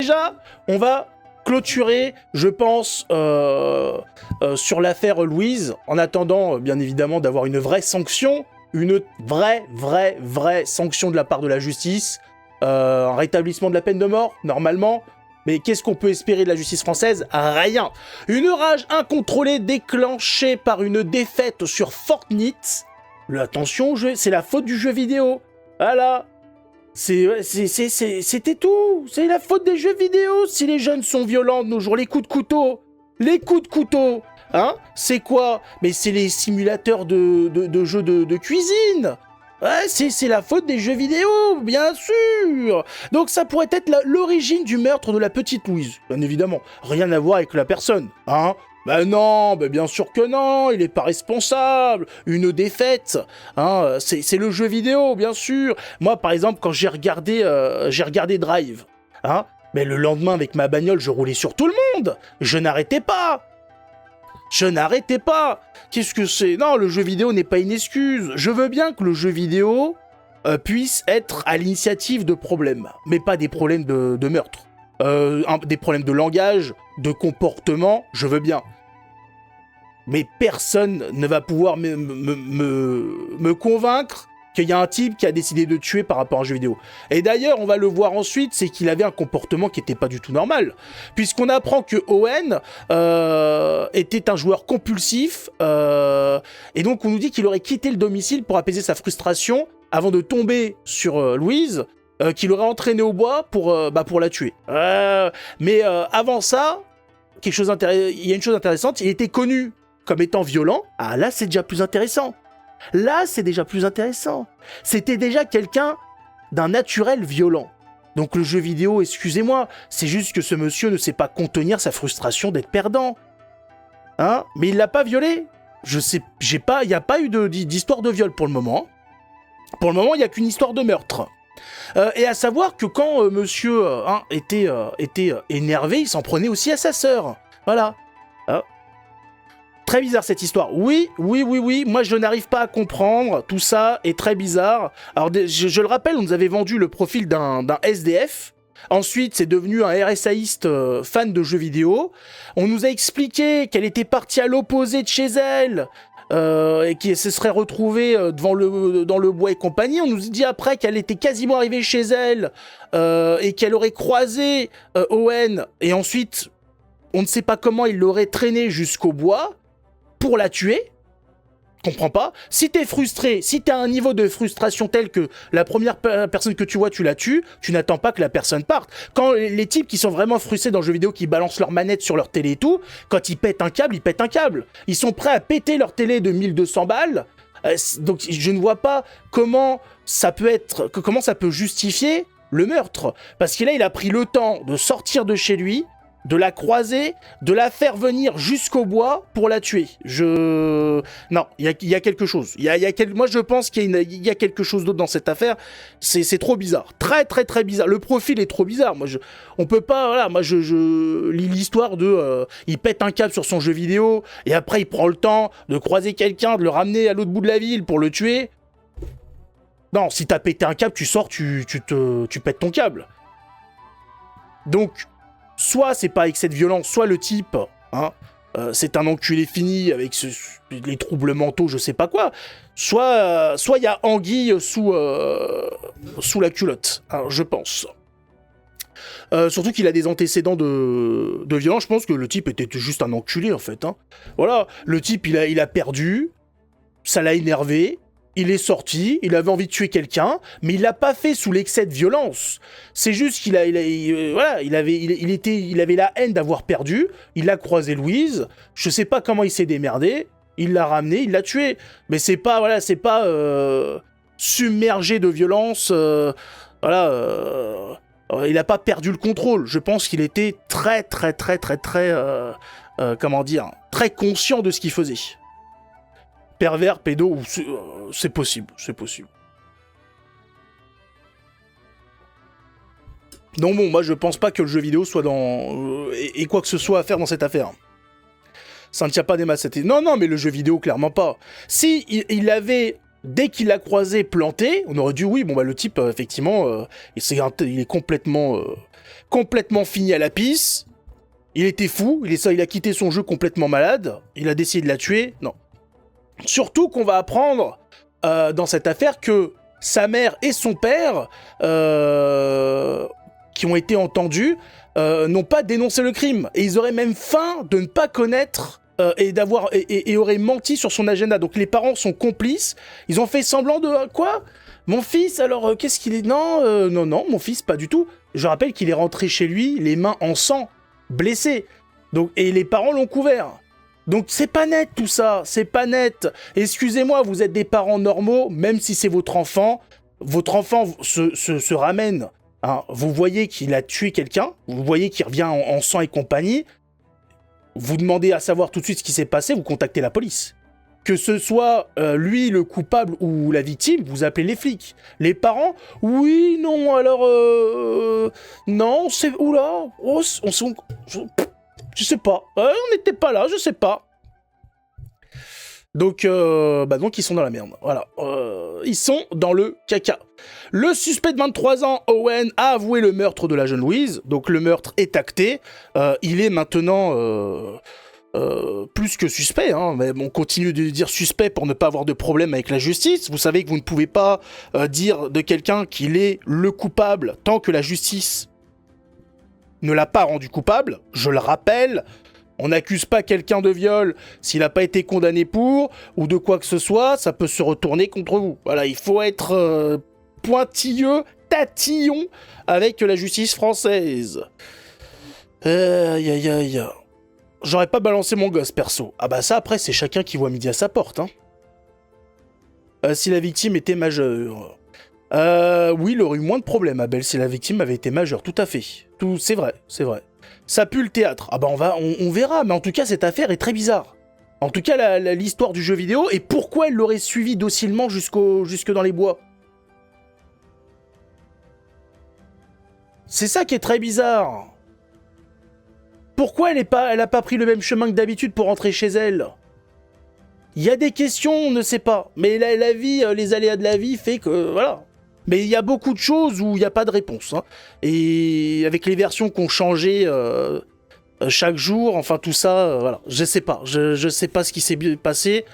déjà, on va clôturer, je pense, sur l'affaire Louise, en attendant, bien évidemment, d'avoir une vraie sanction, une vraie sanction de la part de la justice, un rétablissement de la peine de mort, normalement. Mais qu'est-ce qu'on peut espérer de la justice française? Rien. Une rage incontrôlée déclenchée par une défaite sur Fortnite. Attention, c'est la faute du jeu vidéo. Voilà. C'était tout. C'est la faute des jeux vidéo. Si les jeunes sont violents de nos jours, les coups de couteau. Hein? C'est quoi? Mais c'est les simulateurs de jeux de cuisine. Ouais, c'est la faute des jeux vidéo, bien sûr. Donc ça pourrait être l'origine du meurtre de la petite Louise. Bien évidemment, rien à voir avec la personne, hein. Ben non, bien sûr que non, il est pas responsable. Une défaite, hein, c'est le jeu vidéo, bien sûr. Moi, par exemple, quand j'ai regardé Drive, hein, mais le lendemain avec ma bagnole, je roulais sur tout le monde. Je n'arrêtais pas. Qu'est-ce que c'est? Non, le jeu vidéo n'est pas une excuse. Je veux bien que le jeu vidéo puisse être à l'initiative de problèmes, mais pas des problèmes de meurtre. Des problèmes de langage, de comportement, je veux bien. Mais personne ne va pouvoir me convaincre qu'il y a un type qui a décidé de tuer par rapport à un jeu vidéo. Et d'ailleurs, on va le voir ensuite, c'est qu'il avait un comportement qui n'était pas du tout normal. Puisqu'on apprend que Owen était un joueur compulsif, et donc on nous dit qu'il aurait quitté le domicile pour apaiser sa frustration avant de tomber sur Louise, qu'il aurait entraîné au bois pour la tuer. Mais avant ça, il y a une chose intéressante, il était connu comme étant violent. Ah là, c'est déjà plus intéressant. C'était déjà quelqu'un d'un naturel violent. Donc le jeu vidéo, excusez-moi, c'est juste que ce monsieur ne sait pas contenir sa frustration d'être perdant. Hein? Mais il l'a pas violé. Il n'y a pas eu d'histoire de viol pour le moment. Pour le moment, il n'y a qu'une histoire de meurtre. Et à savoir que quand monsieur était énervé, il s'en prenait aussi à sa sœur. Voilà. Très bizarre cette histoire. Oui, moi je n'arrive pas à comprendre, tout ça est très bizarre. Alors je le rappelle, on nous avait vendu le profil d'un SDF, ensuite c'est devenu un RSAiste fan de jeux vidéo, on nous a expliqué qu'elle était partie à l'opposé de chez elle, et qu'elle se serait retrouvée dans le bois et compagnie. On nous dit après qu'elle était quasiment arrivée chez elle, et qu'elle aurait croisé Owen, et ensuite on ne sait pas comment il l'aurait traîné jusqu'au bois, pour la tuer. Comprends pas. Si t'es frustré, si t'as un niveau de frustration tel que la première personne que tu vois, tu la tues, tu n'attends pas que la personne parte. Quand les types qui sont vraiment frustrés dans le jeu vidéo, qui balancent leur manette sur leur télé et tout, quand ils pètent un câble, ils pètent un câble. Ils sont prêts à péter leur télé de 1200 balles. Donc je ne vois pas comment ça peut justifier le meurtre. Parce que là, il a pris le temps de sortir de chez lui, de la croiser, de la faire venir jusqu'au bois pour la tuer. Non, il y a quelque chose. Moi, je pense qu'il y a quelque chose d'autre dans cette affaire. C'est trop bizarre. Très, très, très bizarre. Le profil est trop bizarre. On peut pas... Voilà, moi, je lis l'histoire de... il pète un câble sur son jeu vidéo, et après, il prend le temps de croiser quelqu'un, de le ramener à l'autre bout de la ville pour le tuer. Non, si t'as pété un câble, tu sors, tu pètes ton câble. Donc... soit c'est pas avec cette violence, soit le type, c'est un enculé fini avec les troubles mentaux, je sais pas quoi. Soit il y a anguille sous la culotte, je pense. Surtout qu'il a des antécédents de violence. Je pense que le type était juste un enculé en fait. Voilà, le type il a perdu, ça l'a énervé. Il est sorti, il avait envie de tuer quelqu'un, mais il l'a pas fait sous l'excès de violence. C'est juste qu'il il avait la haine d'avoir perdu. Il a croisé Louise. Je sais pas comment il s'est démerdé. Il l'a ramené, il l'a tué. Mais c'est pas submergé de violence. Il a pas perdu le contrôle. Je pense qu'il était très très très très très très conscient de ce qu'il faisait. Pervers, pédo, c'est possible. Donc bon, moi je pense pas que le jeu vidéo soit et quoi que ce soit à faire dans cette affaire. Ça ne tient pas des masses. Non, mais le jeu vidéo, clairement pas. Si il l'avait, dès qu'il l'a croisé, planté, on aurait dit oui, le type, effectivement, il est complètement... complètement fini à la pisse. Il était fou, il a quitté son jeu complètement malade. Il a décidé de la tuer. Non. Surtout qu'on va apprendre dans cette affaire que sa mère et son père, qui ont été entendus, n'ont pas dénoncé le crime. Et ils auraient même feint de ne pas connaître et auraient menti sur son agenda. Donc les parents sont complices. Ils ont fait semblant de... Quoi ? Mon fils, alors, qu'est-ce qu'il est... Non, non, mon fils, pas du tout. Je rappelle qu'il est rentré chez lui, les mains en sang, blessé. Donc, et les parents l'ont couvert. Donc c'est pas net tout ça, c'est pas net. Excusez-moi, vous êtes des parents normaux, même si c'est votre enfant se ramène. Hein. Vous voyez qu'il a tué quelqu'un, vous voyez qu'il revient en sang et compagnie. Vous demandez à savoir tout de suite ce qui s'est passé, vous contactez la police. Que ce soit lui le coupable ou la victime, vous appelez les flics. Les parents, oui, non, alors... non, c'est... Oula, oh, je sais pas. On n'était pas là, je sais pas. Donc ils sont dans la merde. Voilà. Ils sont dans le caca. Le suspect de 23 ans, Owen, a avoué le meurtre de la jeune Louise. Donc le meurtre est acté. Il est maintenant plus que suspect. Hein, mais on continue de dire suspect pour ne pas avoir de problème avec la justice. Vous savez que vous ne pouvez pas dire de quelqu'un qu'il est le coupable tant que la justice ne l'a pas rendu coupable. Je le rappelle, on n'accuse pas quelqu'un de viol s'il n'a pas été condamné pour, ou de quoi que ce soit, ça peut se retourner contre vous. Voilà, il faut être pointilleux, tatillon avec la justice française. Aïe, aïe, aïe. J'aurais pas balancé mon gosse, perso. Ah bah ça, après, c'est chacun qui voit midi à sa porte. Hein. Si la victime était majeure... oui, il aurait eu moins de problèmes, Abel, si la victime avait été majeure, tout à fait. C'est vrai, c'est vrai. Ça pue le théâtre. Ah bah on verra, mais en tout cas, cette affaire est très bizarre. En tout cas, l'histoire du jeu vidéo, et pourquoi elle l'aurait suivi docilement jusque dans les bois. C'est ça qui est très bizarre. Pourquoi elle a pas pris le même chemin que d'habitude pour rentrer chez elle ? Il y a des questions, on ne sait pas. Mais la vie, les aléas de la vie fait que... Voilà. Mais il y a beaucoup de choses où il n'y a pas de réponse. Hein. Et avec les versions qui ont changé chaque jour, enfin tout ça, voilà. Je sais pas. Je sais pas ce qui s'est passé.